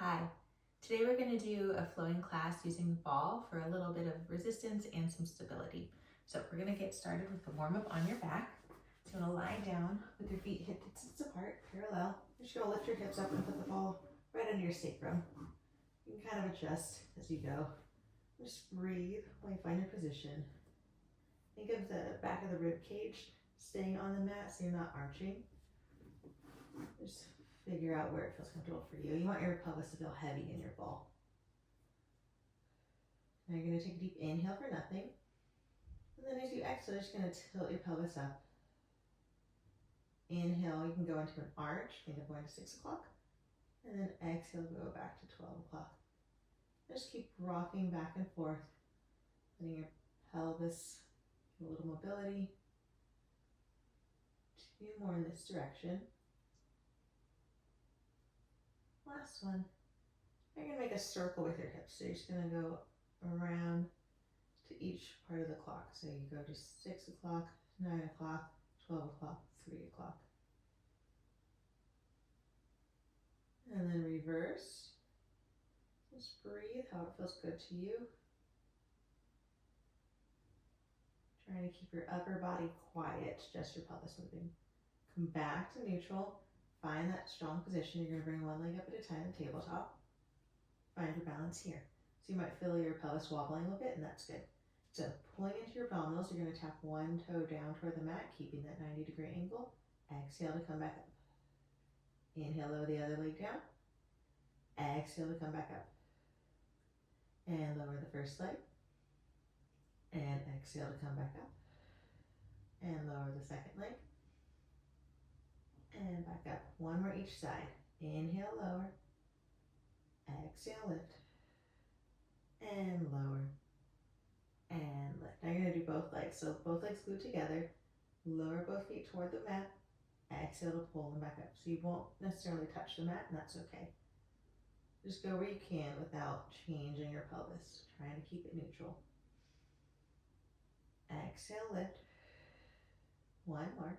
Hi, today we're going to do a flowing class using the ball for a little bit of resistance and some stability. So we're going to get started with the warm-up on your back. So you're going to lie down with your feet hip distance apart, parallel. You're just going to lift your hips up and put the ball right under your sacrum. You can kind of adjust as you go. Just breathe while you find your position. Think of the back of the rib cage staying on the mat so you're not arching. Just figure out where it feels comfortable for you. You want your pelvis to feel heavy in your ball. Now you're going to take a deep inhale for nothing. And then as you exhale, you're just going to tilt your pelvis up. Inhale, you can go into an arch. Think of going to 6 o'clock. And then exhale, go back to 12 o'clock. Just keep rocking back and forth, letting your pelvis get a little mobility. 2 more in this direction. Last one. You're going to make a circle with your hips. So you're just going to go around to each part of the clock. So you go to 6 o'clock, 9 o'clock, 12 o'clock, 3 o'clock. And then reverse. Just breathe how it feels good to you. Trying to keep your upper body quiet, just your pelvis moving. Come back to neutral. Find that strong position. You're going to bring one leg up at a time, tabletop. Find your balance here. So you might feel your pelvis wobbling a little bit, and that's good. So pulling into your abdominals, you're going to tap one toe down toward the mat, keeping that 90-degree angle. Exhale to come back up. Inhale, lower the other leg down. Exhale to come back up. And lower the first leg. And exhale to come back up. And lower the second leg. And back up. One more each side. Inhale, lower. Exhale, lift. And lower. And lift. Now you're going to do both legs. So both legs glued together. Lower both feet toward the mat. Exhale to pull them back up. So you won't necessarily touch the mat, and that's okay. Just go where you can without changing your pelvis. Trying to keep it neutral. Exhale, lift. One more.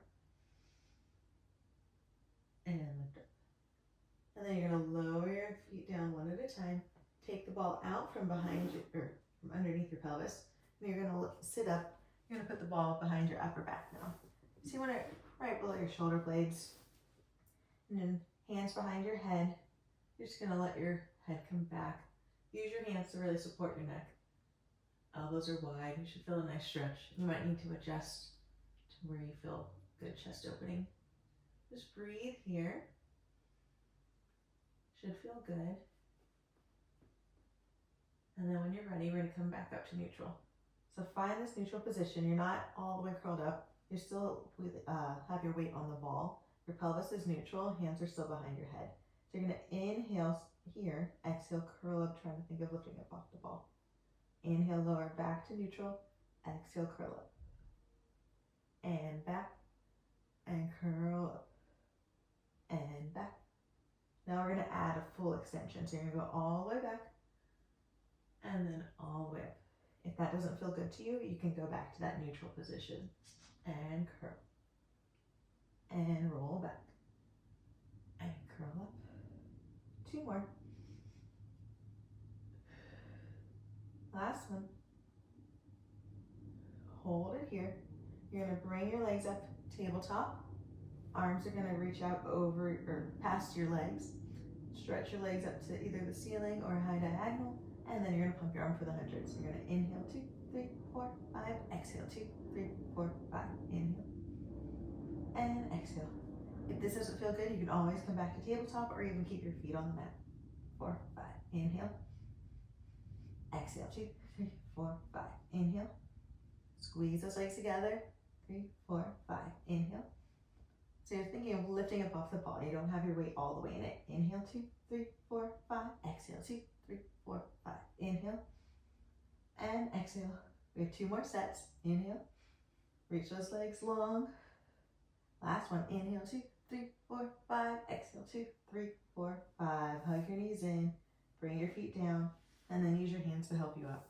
And lift up. And then you're going to lower your feet down one at a time. Take the ball out from behind you, or from underneath your pelvis. And you're going to sit up. You're going to put the ball behind your upper back now. So you want it right below your shoulder blades. And then hands behind your head. You're just going to let your head come back. Use your hands to really support your neck. Elbows are wide. You should feel a nice stretch. You might need to adjust to where you feel good chest opening. Just breathe here. Should feel good. And then when you're ready, we're going to come back up to neutral. So find this neutral position. You're not all the way curled up. You're still have your weight on the ball. Your pelvis is neutral. Hands are still behind your head. So you're going to inhale here. Exhale, curl up, trying to think of lifting up off the ball. Inhale, lower back to neutral. Exhale, curl up. And back. And curl up. And back. Now we're going to add a full extension. So you're going to go all the way back. And then all the way up. If that doesn't feel good to you, you can go back to that neutral position. And curl. And roll back. And curl up. 2 more. Last one. Hold it here. You're going to bring your legs up, tabletop. Arms are going to reach out over or past your legs. Stretch your legs up to either the ceiling or a high diagonal. And then you're going to pump your arm for the hundreds. You're going to inhale 2, 3, 4, 5. Exhale 2, 3, 4, 5. Inhale. And exhale. If this doesn't feel good, you can always come back to tabletop or even keep your feet on the mat. 4, 5. Inhale. Exhale 2, 3, 4, 5. Inhale. Squeeze those legs together. 3, 4, 5. Inhale. So you're thinking of lifting up off the ball. You don't have your weight all the way in it. Inhale 2, 3, 4, 5. Exhale 2, 3, 4, 5. Inhale. And exhale. We have 2 more sets. Inhale. Reach those legs long. Last one. Inhale 2, 3, 4, 5. Exhale 2, 3, 4, 5. Hug your knees in. Bring your feet down. And then use your hands to help you up.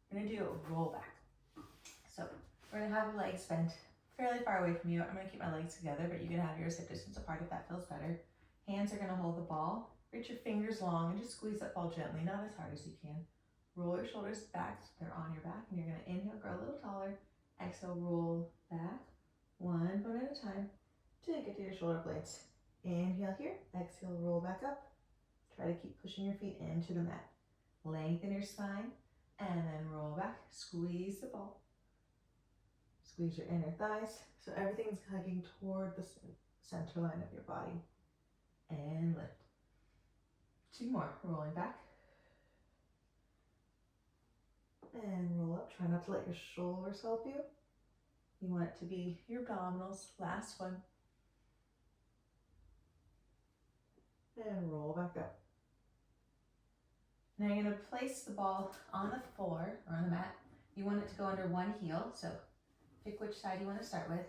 We're going to do a roll back. So we're going to have the legs bent fairly far away from you. I'm going to keep my legs together, but you can have yours hip distance apart if that feels better. Hands are going to hold the ball. Reach reach your fingers long and just squeeze that ball gently, not as hard as you can. Roll your shoulders back so they're on your back, and you're gonna inhale, grow a little taller. Exhale, roll back, one bone at a time, till you get to your shoulder blades. Inhale here, exhale, roll back up. Try to keep pushing your feet into the mat. Lengthen your spine, and then roll back, squeeze the ball. Squeeze your inner thighs, so everything's hugging toward the center line of your body. And lift. 2 more, rolling back. And roll up, try not to let your shoulders help you. You want it to be your abdominals, last one. And roll back up. Now you're gonna place the ball on the floor or on the mat. You want it to go under one heel, so pick which side you want to start with,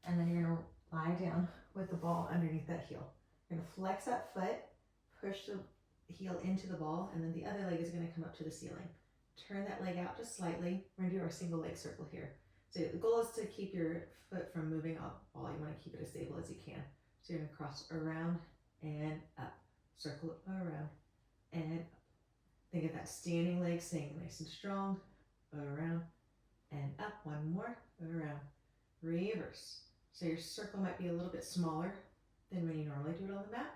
and then you're gonna lie down with the ball underneath that heel. You're gonna flex that foot, push the heel into the ball, and then the other leg is gonna come up to the ceiling. Turn that leg out just slightly. We're gonna do our single leg circle here. So the goal is to keep your foot from moving off the ball. You wanna keep it as stable as you can. So you're gonna cross around and up, circle around and up. Think of that standing leg staying nice and strong, around and up. One more, around, reverse. So your circle might be a little bit smaller than when you normally do it on the mat,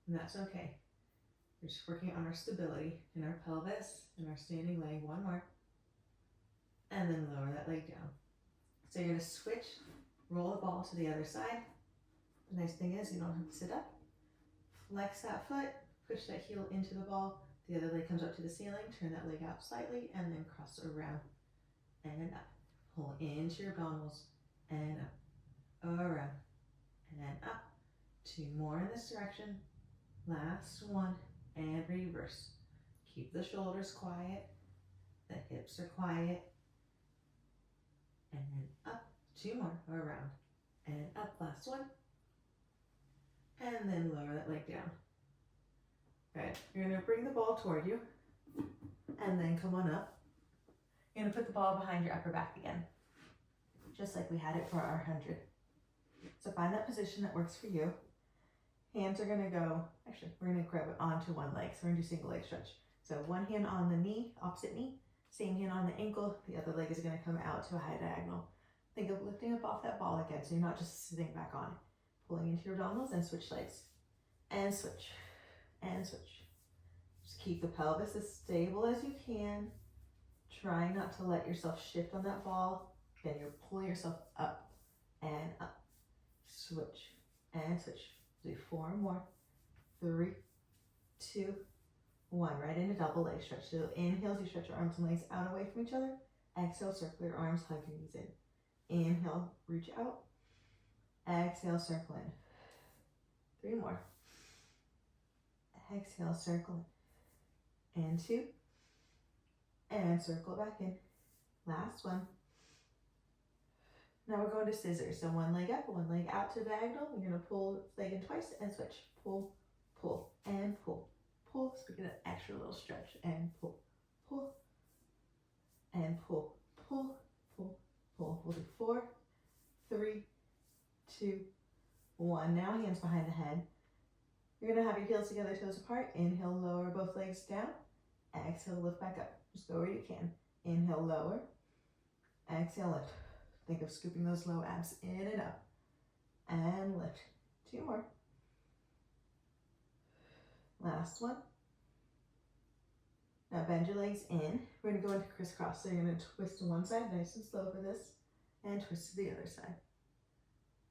and that's okay. We're just working on our stability in our pelvis and our standing leg. One more, and then lower that leg down. So you're gonna switch, roll the ball to the other side. The nice thing is you don't have to sit up. Flex that foot, push that heel into the ball. The other leg comes up to the ceiling, turn that leg out slightly, and then cross around and up. Pull into your abdominals and up, around and up. 2 more in this direction. Last one, and reverse. Keep the shoulders quiet, the hips are quiet, and then up. 2 more, around and up. Last one, and then lower that leg down. Good. You're gonna bring the ball toward you, and then come on up. You're gonna put the ball behind your upper back again, just like we had it for our 100. So find that position that works for you. Hands are gonna go, actually, we're gonna grab it onto one leg. So we're gonna do single leg stretch. So one hand on the knee, opposite knee, same hand on the ankle. The other leg is gonna come out to a high diagonal. Think of lifting up off that ball again, so you're not just sitting back on it. Pulling into your abdominals and switch legs. And switch. And switch. Just keep the pelvis as stable as you can. Try not to let yourself shift on that ball. Then you're pulling yourself up and up. Switch and switch. Do 4 more. 3, 2, 1. Right into double leg stretch. So inhales, you stretch your arms and legs out away from each other. Exhale, circle your arms, hug your knees in. Inhale, reach out. Exhale, circle in. 3 more. Exhale, circle in. And 2. And circle back in. Last one. Now we're going to scissors. So one leg up, one leg out to diagonal. You're going to pull leg in twice and switch. Pull, pull, and pull. Pull. So we get an extra little stretch. And pull, pull, and pull, pull, pull, pull. We'll do 4, 3, 2, 1. Now hands behind the head. You're gonna have your heels together, toes apart. Inhale, lower both legs down. Exhale, lift back up. Just go where you can. Inhale, lower. Exhale, lift. Think of scooping those low abs in and up. And lift. 2 more. Last one. Now bend your legs in. We're gonna go into crisscross. So you're gonna twist to one side, nice and slow for this, and twist to the other side.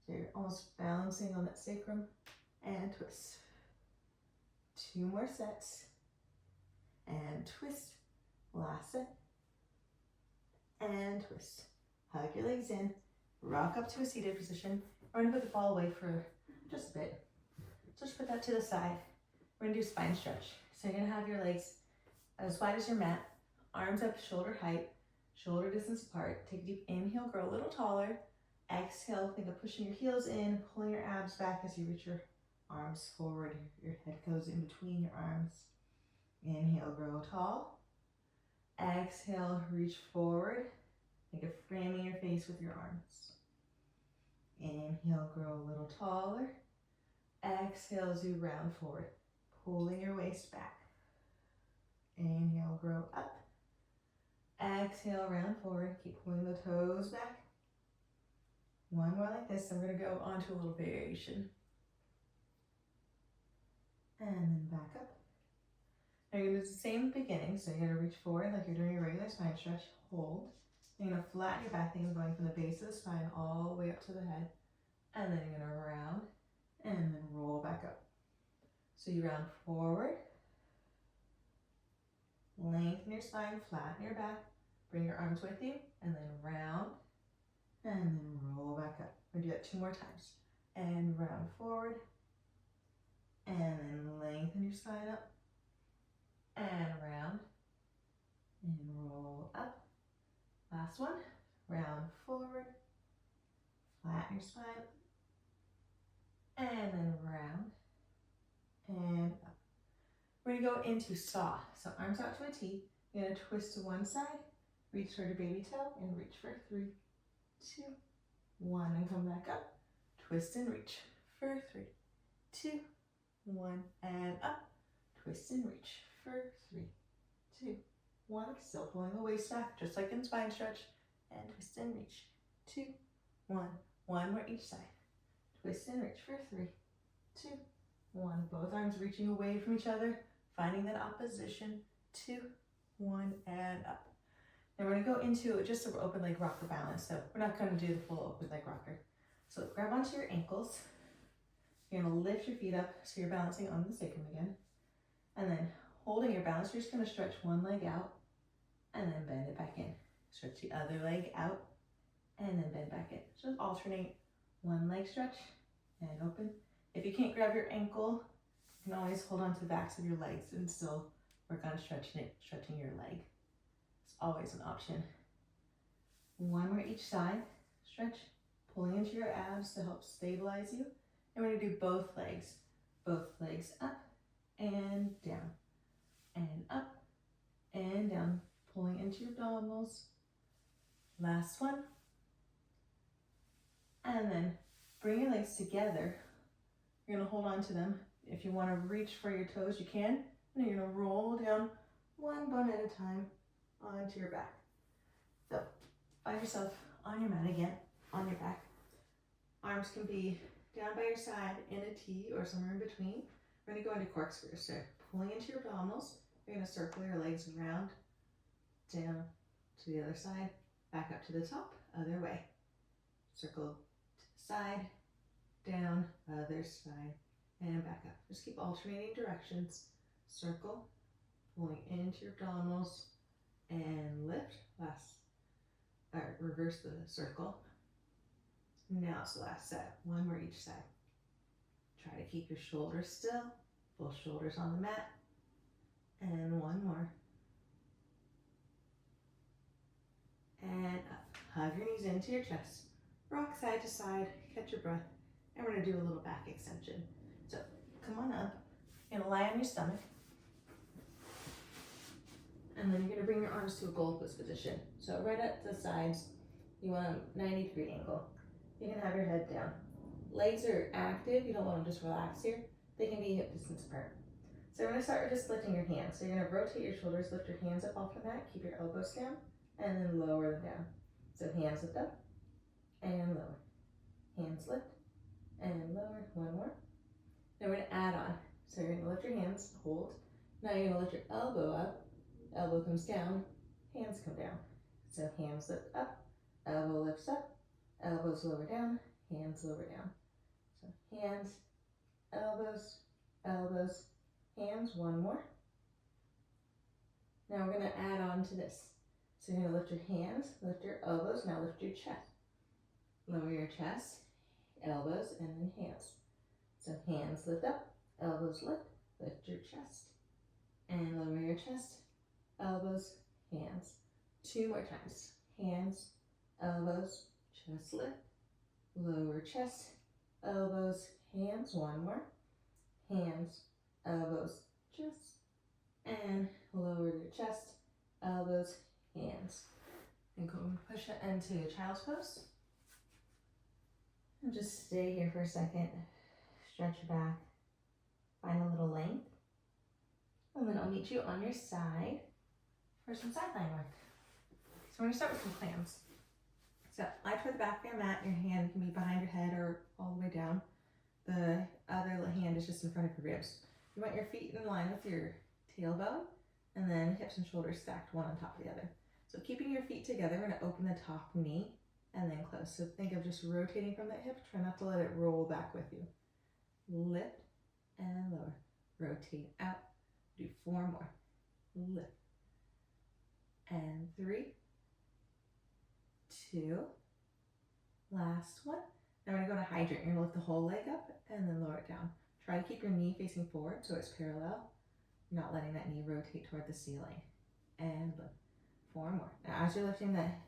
So you're almost balancing on that sacrum, and twist. 2 more sets, and twist. Last set, and twist. Hug your legs in, rock up to a seated position. We're gonna put the ball away for just a bit. So just put that to the side. We're gonna do spine stretch. So you're gonna have your legs as wide as your mat, arms up shoulder height, shoulder distance apart. Take a deep inhale, grow a little taller. Exhale, think of pushing your heels in, pulling your abs back as you reach your arms forward. Your head goes in between your arms. Inhale, grow tall. Exhale, reach forward. Think of framing your face with your arms. Inhale, grow a little taller. Exhale as you round forward. pulling your waist back. Inhale, grow up. Exhale, round forward. Keep pulling the toes back. One more like this. I'm going to go on to a little variation. And then back up. Now you're going to do the same beginning. So you're going to reach forward like you're doing your regular spine stretch. Hold. You're going to flatten your back, things going from the base of the spine all the way up to the head. And then you're going to round and then roll back up. So you round forward. Lengthen your spine, flatten your back. Bring your arms with you. And then round. And then roll back up. We'll do that 2 more times. And round forward. And then lengthen your spine up. And round. And roll up. Last one. Round forward. Flatten your spine. And then round. And up. We're going to go into saw. So arms out to a T. You're going to twist to one side. Reach toward your baby toe. And reach for 3, 2, 1. And come back up. Twist and reach for 3, 2, 1. And up. Twist and reach for 3, 2, 1. Still pulling the waist back, just like in spine stretch. And twist and reach. 2, 1. One more each side. Twist and reach for 3, 2, 1. Both arms reaching away from each other, finding that opposition. 2, 1, and up. Now we're going to go into just an open leg rocker balance. So we're not going to do the full open leg rocker. So grab onto your ankles. You're going to lift your feet up so you're balancing on the sacrum again. And then holding your balance, you're just going to stretch one leg out and then bend it back in. Stretch the other leg out and then bend back in. Just alternate one leg stretch and open. If you can't grab your ankle, you can always hold on to the backs of your legs and still work on stretching your leg. It's always an option. One more each side. Stretch, pulling into your abs to help stabilize you. And we're going to do both legs. Both legs up and down. And up and down. Pulling into your abdominals. Last one. And then bring your legs together. You're going to hold on to them. If you want to reach for your toes, you can. And you're going to roll down one bone at a time onto your back. So find yourself on your mat again, on your back. Arms can be down by your side in a T or somewhere in between. We're going to go into corkscrew. So pulling into your abdominals. You're going to circle your legs around, down to the other side, back up to the top, other way. Circle to the side, down, other side, and back up. Just keep alternating directions. Circle, pulling into your abdominals, and lift. Reverse the circle. Now it's the last set. One more each side. Try to keep your shoulders still. Both shoulders on the mat. And one more. And up. Hug your knees into your chest. Rock side to side. Catch your breath. And we're going to do a little back extension. So come on up. You're going to lie on your stomach. And then you're going to bring your arms to a goalpost position. So right at the sides, you want a 90-degree angle. You can have your head down. Legs are active. You don't want them just relax here. They can be hip distance apart. So we're going to start with just lifting your hands. So you're going to rotate your shoulders, lift your hands up off the mat, keep your elbows down, and then lower them down. So hands lift up and lower. Hands lift and lower. One more. Then we're going to add on. So you're going to lift your hands, hold. Now you're going to lift your elbow up. Elbow comes down, hands come down. So hands lift up, elbow lifts up, elbows lower down, hands lower down. So hands, elbows, elbows, hands. One more. Now we're going to add on to this. So you're going to lift your hands, lift your elbows, now lift your chest. Lower your chest, elbows, and then hands. So hands lift up, elbows lift your chest, and lower your chest, elbows, hands. 2 more times. Hands, elbows, chest lift, lower chest, elbows, hands. One more. Hands, elbows, chest, and lower your chest, elbows, hands. And go and push it into child's pose. And just stay here for a second. Stretch your back. Find a little length. I'll meet you on your side for some sideline work. So we're gonna start with some clams. So lie toward the back of your mat, your hand can be behind your head or all the way down. The other hand is just in front of your ribs. You want your feet in line with your tailbone, and then hips and shoulders stacked one on top of the other. So keeping your feet together, we're gonna open the top knee and then close. So think of just rotating from that hip. Try not to let it roll back with you. Lift and lower. Rotate out. Do 4 more. Lift. And 3, 2, last one. Now we're gonna go to hydrant. You're gonna lift the whole leg up and then lower it down. Try to keep your knee facing forward so it's parallel. You're not letting that knee rotate toward the ceiling. And lift. 4 more. Now as you're lifting that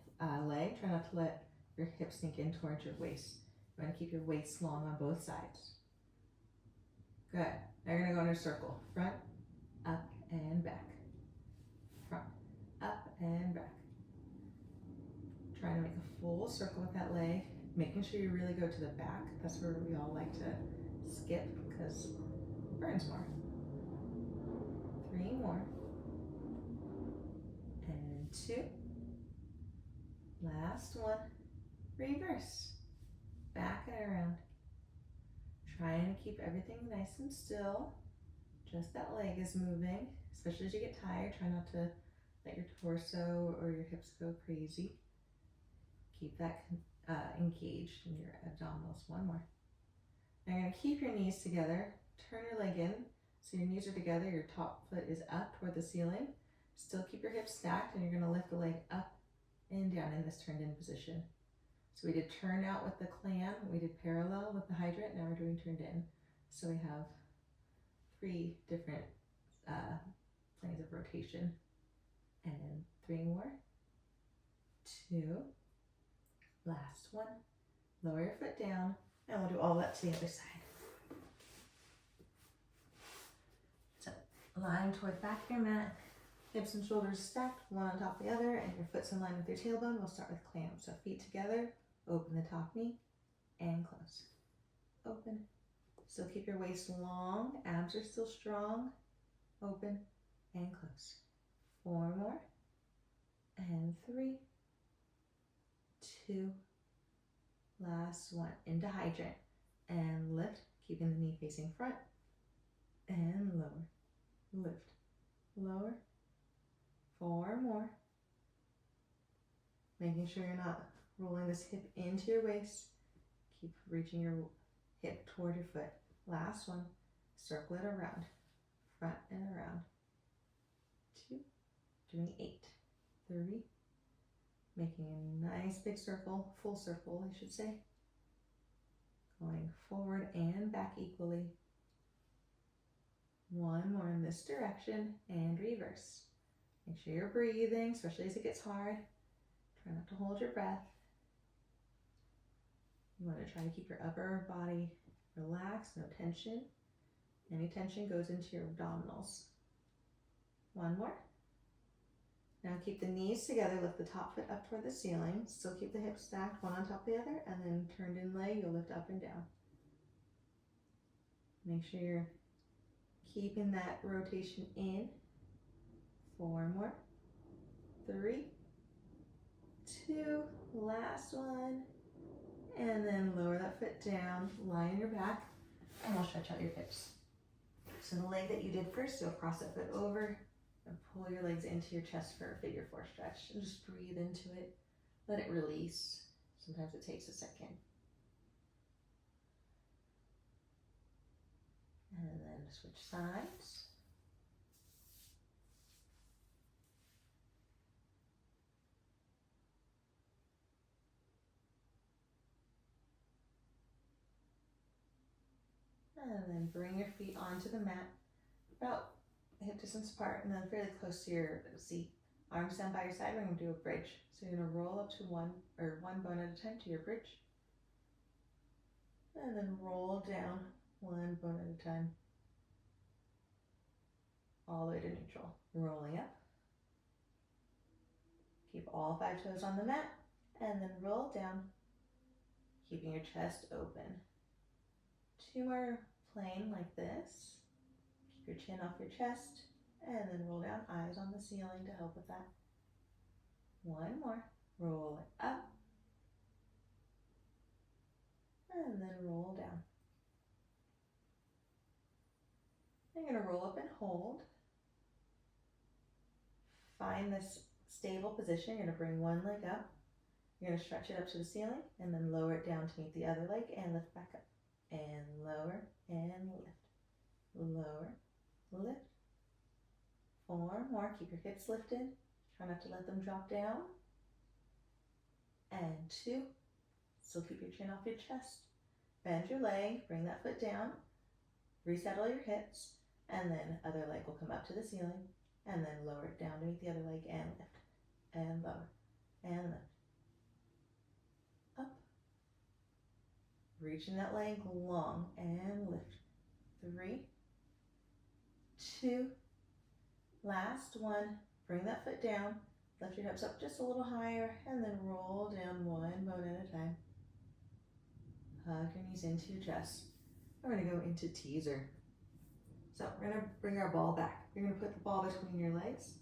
leg, try not to let your hips sink in towards your waist. You wanna keep your waist long on both sides. Good. Now you're gonna go in a circle. Front, up, and back. Front, up, and back. Trying to make a full circle with that leg, making sure you really go to the back. That's where we all like to skip because it burns more. 3 more. And 2. Last one. Reverse. Back and around. Trying to keep everything nice and still. Just that leg is moving, especially as you get tired. Try not to let your torso or your hips go crazy. Keep that engaged in your abdominals. 1 more. Now you're going to keep your knees together. Turn your leg in so your knees are together. Your top foot is up toward the ceiling. Still keep your hips stacked, and you're going to lift the leg up and down in this turned in position. So we did turn out with the clam, we did parallel with the hydrant, now we're doing turned in. So we have 3 different planes of rotation. And then 3 more. 2. Last one. Lower your foot down, and we'll do all that to the other side. So lying toward the back of your mat, hips and shoulders stacked, one on top of the other, and your foot's in line with your tailbone. We'll start with clam. So feet together, open the top knee, and close. Open. Still keep your waist long, abs are still strong. Open and close. 4 more. And 3, 2, last one. Into hydrant. And lift, keeping the knee facing front. And lower. Lift. Lower. 4 more. Making sure you're not rolling this hip into your waist. Keep reaching your hip toward your foot. Last one. Circle it around. Front and around. 2. Doing 8. 3. Making a nice big circle. Full circle, I should say. Going forward and back equally. 1 more in this direction. And reverse. Make sure you're breathing, especially as it gets hard. Try not to hold your breath. You want to try to keep your upper body relaxed, no tension. Any tension goes into your abdominals. 1 more. Now keep the knees together, lift the top foot up toward the ceiling. Still keep the hips stacked, one on top of the other, and then turned in leg, you'll lift up and down. Make sure you're keeping that rotation in. 4 more. 3, 2, last one. And then lower that foot down, lie on your back, and we'll stretch out your hips. So the leg that you did first, you'll cross that foot over and pull your legs into your chest for a figure 4 stretch. And just breathe into it. Let it release. Sometimes it takes a second. And then switch sides. And then bring your feet onto the mat, about hip distance apart, and then fairly close to your seat. Arms down by your side, we're going to do a bridge. So you're going to roll up to one bone at a time to your bridge. And then roll down 1 bone at a time. All the way to neutral. Rolling up. Keep all 5 toes on the mat, and then roll down, keeping your chest open. 2 more plain like this. Keep your chin off your chest. And then roll down, eyes on the ceiling to help with that. One more. Roll it up. And then roll down. You're going to roll up and hold. Find this stable position. You're going to bring one leg up. You're going to stretch it up to the ceiling and then lower it down to meet the other leg and lift back up. And lower and lift. Lower, lift. 4 more. Keep your hips lifted. Try not to let them drop down. And 2. Still keep your chin off your chest. Bend your leg. Bring that foot down. Resettle your hips. And then other leg will come up to the ceiling. And then lower it down to meet the other leg and lift. And lower. And lift. Up. Reaching that leg long and lift. 3, 2, last one. Bring that foot down. Lift your hips up just a little higher and then roll down one bone at a time. Hug your knees into your chest. We're going to go into teaser. So we're going to bring our ball back. You're going to put the ball between your legs,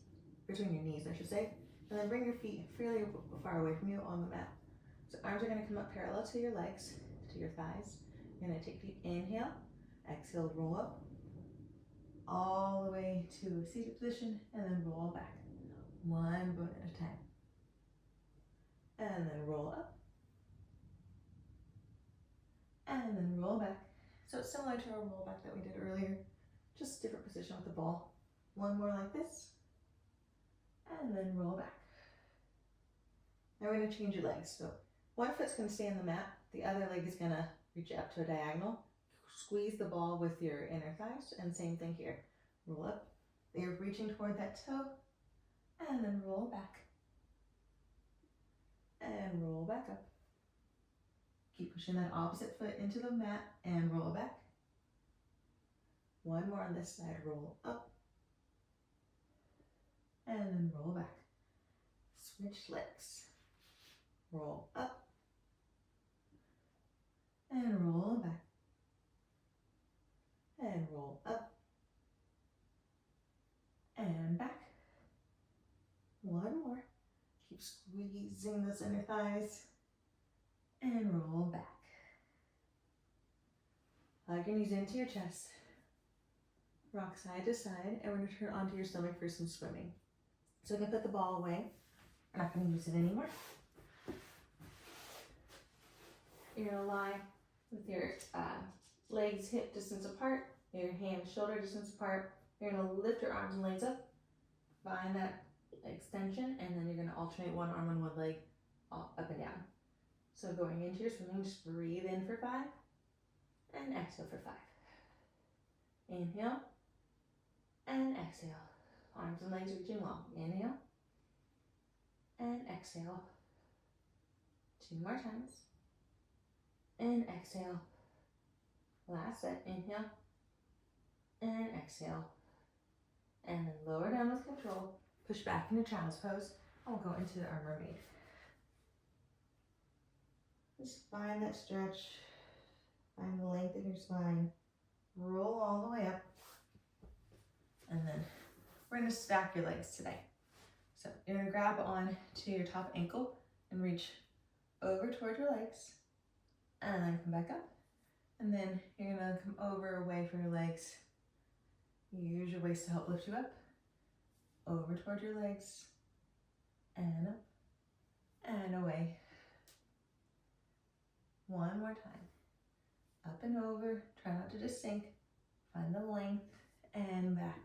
between your knees I should say, and then bring your feet fairly far away from you on the mat. So arms are going to come up parallel to your legs, to your thighs. You're going to take a deep inhale, exhale, roll up, all the way to a seated position, and then roll back. One bone at a time. And then roll up. And then roll back. So it's similar to our roll back that we did earlier, just different position with the ball. One more like this. And then roll back. Now we're going to change your legs. So one foot's going to stay on the mat. The other leg is going to reach up to a diagonal. Squeeze the ball with your inner thighs. And same thing here. Roll up. You're reaching toward that toe. And then roll back. And roll back up. Keep pushing that opposite foot into the mat and roll back. One more on this side. Roll up. And then roll back. Switch legs. Roll up. And roll back. And roll up. And back. One more. Keep squeezing those inner thighs. And roll back. Hug your knees into your chest. Rock side to side. And we're going to turn onto your stomach for some swimming. So we're going to put the ball away. We're not going to use it anymore. You're going to lie with your legs hip distance apart. Your hands shoulder distance apart. You're going to lift your arms and legs up. Find that extension, and then you're going to alternate one arm and one leg up and down. So going into your swimming, just breathe in for 5 and exhale for 5. Inhale and exhale. Arms and legs reaching long. Inhale and exhale. 2 more times. And exhale. Last set. Inhale and exhale. And then lower down with control. Push back into child's pose. And we'll go into our mermaid. Just find that stretch. Find the length in your spine. Roll all the way up. And then we're going to stack your legs today. So you're going to grab on to your top ankle and reach over toward your legs. And then come back up. And then you're going to come over away from your legs. Use your waist to help lift you up. Over toward your legs. And up. And away. One more time. Up and over. Try not to just sink. Find the length. And back.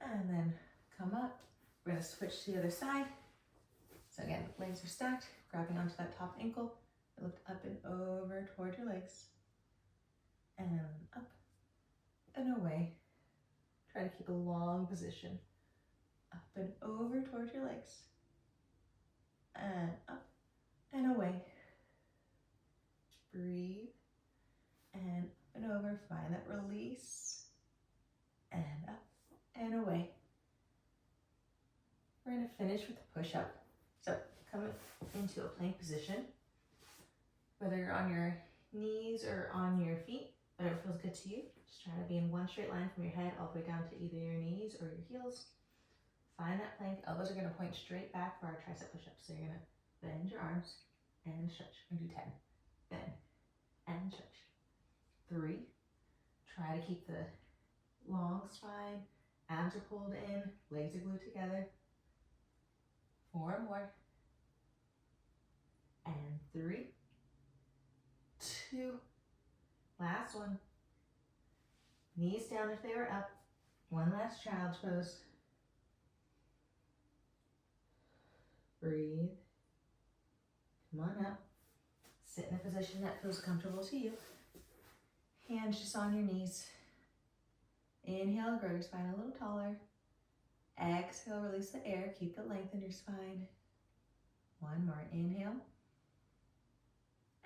And then come up. We're going to switch to the other side. So again, legs are stacked. Grabbing onto that top ankle. Lift up and over toward your legs. And up. And away. Try to keep a long position. Up and over toward your legs. And up and away. Breathe. And up and over. Find that release. And up and away. We're going to finish with a push-up. So come into a plank position. Whether you're on your knees or on your feet, whatever feels good to you. Just try to be in one straight line from your head all the way down to toward your heels. Find that plank. Elbows are going to point straight back for our tricep push-ups. So you're going to bend your arms and stretch. And do 10. Bend and stretch. 3. Try to keep the long spine. Abs are pulled in. Legs are glued together. 4 more. And 3. 2. Last one. Knees down if they were up. One last child's pose. Breathe. Come on up. Sit in a position that feels comfortable to you. Hands just on your knees. Inhale, grow your spine a little taller. Exhale, release the air. Keep the length in your spine. One more. Inhale.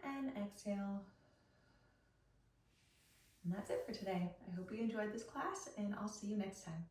And exhale. And that's it for today. I hope you enjoyed this class, and I'll see you next time.